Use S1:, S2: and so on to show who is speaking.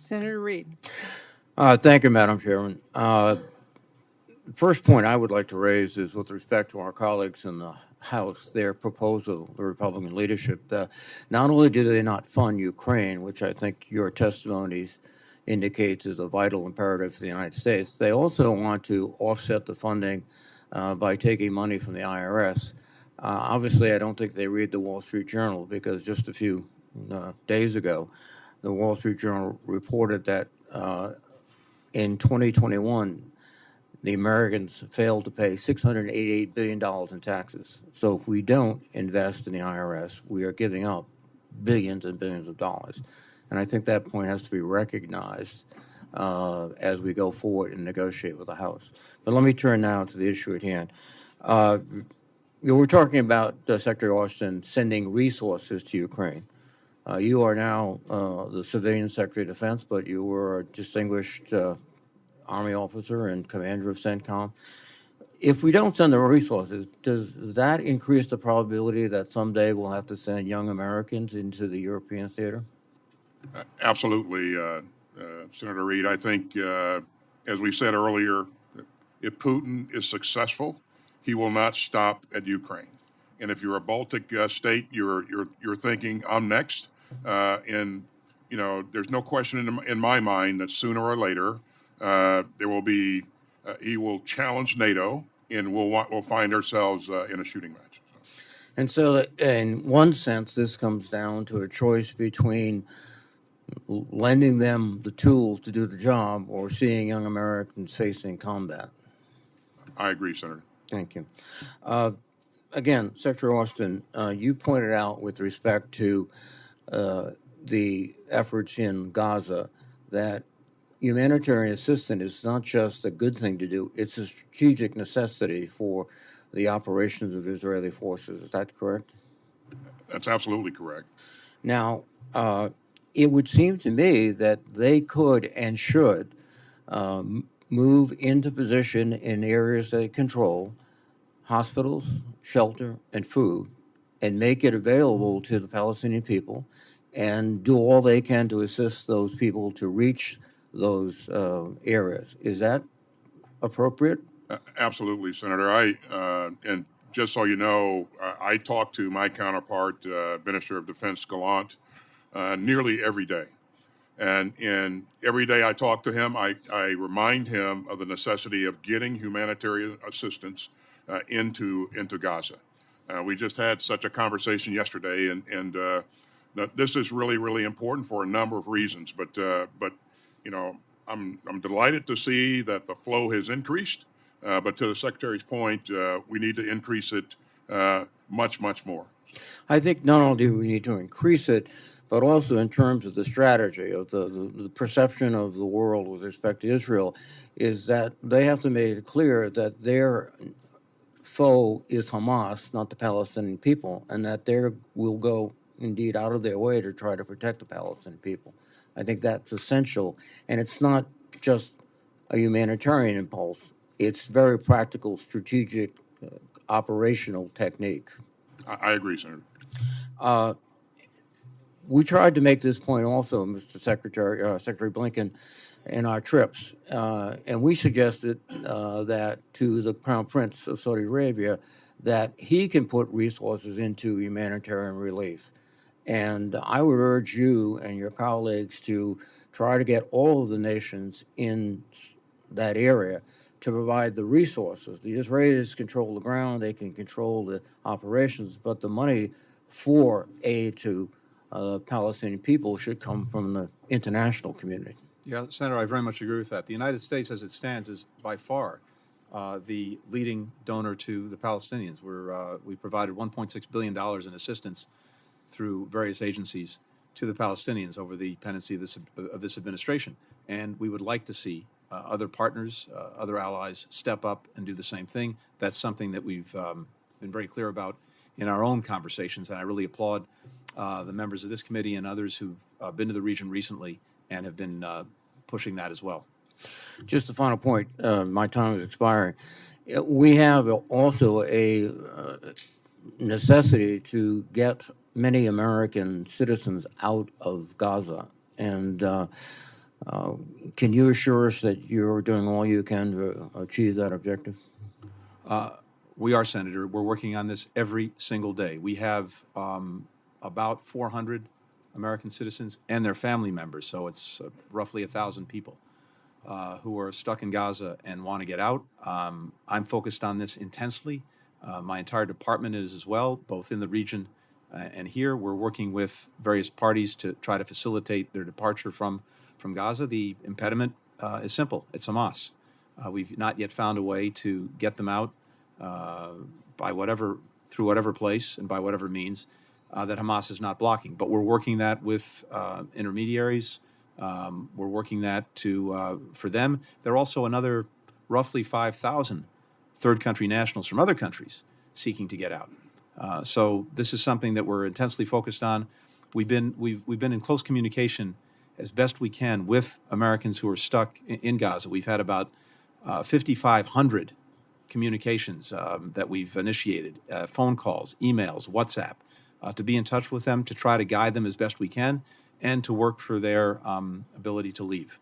S1: Senator Reid.
S2: Thank you, Madam Chairman. First point I would like to raise is with respect to our colleagues in the House, their proposal, the Republican leadership. Not only do they not fund Ukraine, which I think your testimonies indicates is a vital imperative for the United States, they also want to offset the funding by taking money from the IRS. Obviously, I don't think they read the Wall Street Journal, because just a few days ago, the Wall Street Journal reported that in 2021, the Americans failed to pay $688 billion in taxes. So if we don't invest in the IRS, we are giving up billions and billions of dollars. And I think that point has to be recognized as we go forward and negotiate with the House. But let me turn now to the issue at hand. We're talking about Secretary Austin sending resources to Ukraine. You are now the civilian Secretary of Defense, but you were a distinguished Army officer and commander of CENTCOM. If we don't send the resources, does that increase the probability that someday we'll have to send young Americans into the European theater?
S3: Absolutely, Senator Reid. I think, as we said earlier, if Putin is successful, he will not stop at Ukraine. And if you're a Baltic state, you're thinking, I'm next. And you know, there's no question in my mind that sooner or later there will be. He will challenge NATO, and we'll find ourselves in a shooting match.
S2: And so, in one sense, this comes down to a choice between lending them the tools to do the job or seeing young Americans facing combat.
S3: I agree, Senator.
S2: Thank you. Again, Secretary Austin, you pointed out with respect to the efforts in Gaza that humanitarian assistance is not just a good thing to do, it's a strategic necessity for the operations of Israeli forces. Is that correct?
S3: That's absolutely correct.
S2: Now, it would seem to me that they could and should move into position in areas they control, hospitals, shelter, and food, and make it available to the Palestinian people and do all they can to assist those people to reach those areas. Is that appropriate?
S3: Absolutely, Senator. And just so you know, I talk to my counterpart, Minister of Defense Gallant, nearly every day. And every day I talk to him, I remind him of the necessity of getting humanitarian assistance into Gaza. We just had such a conversation yesterday, and this is really, really important for a number of reasons. But you know, I'm delighted to see that the flow has increased. But to the Secretary's point, we need to increase it much, much more.
S2: I think not only do we need to increase it, but also in terms of the strategy of the perception of the world with respect to Israel, is that they have to make it clear that their foe is Hamas, not the Palestinian people, and that they will go indeed out of their way to try to protect the Palestinian people. I think that's essential, and it's not just a humanitarian impulse. It's very practical, strategic, operational technique.
S3: I agree, Senator.
S2: We tried to make this point also, Mr. Secretary, Secretary Blinken, in our trips, and we suggested that to the Crown Prince of Saudi Arabia that he can put resources into humanitarian relief. And I would urge you and your colleagues to try to get all of the nations in that area to provide the resources. The Israelis control the ground, they can control the operations, but the money for aid to Palestinian people should come from the international community.
S4: Yeah, Senator, I very much agree with that. The United States, as it stands, is by far the leading donor to the Palestinians. We provided $1.6 billion in assistance through various agencies to the Palestinians over the pendency of this administration. And we would like to see other partners, other allies step up and do the same thing. That's something that we've been very clear about in our own conversations, and I really applaud the members of this committee and others who've been to the region recently and have been pushing that as well.
S2: Just a final point, my time is expiring. We have also a necessity to get many American citizens out of Gaza. And Can you assure us that you're doing all you can to achieve that objective?
S4: We are, Senator. We're working on this every single day. We have about 400 American citizens and their family members, so it's roughly 1,000 people who are stuck in Gaza and want to get out. I'm focused on this intensely. My entire department is as well, both in the region and here. We're working with various parties to try to facilitate their departure from Gaza. The impediment is simple. It's Hamas. We've not yet found a way to get them out through whatever place and by whatever means that Hamas is not blocking. But we're working that with intermediaries. We're working that for them. There are also another roughly 5,000 third country nationals from other countries seeking to get out. So this is something that we're intensely focused on. We've been in close communication as best we can with Americans who are stuck in Gaza. We've had about 5,500 communications that we've initiated, phone calls, emails, WhatsApp, to be in touch with them, to try to guide them as best we can, and to work for their ability to leave.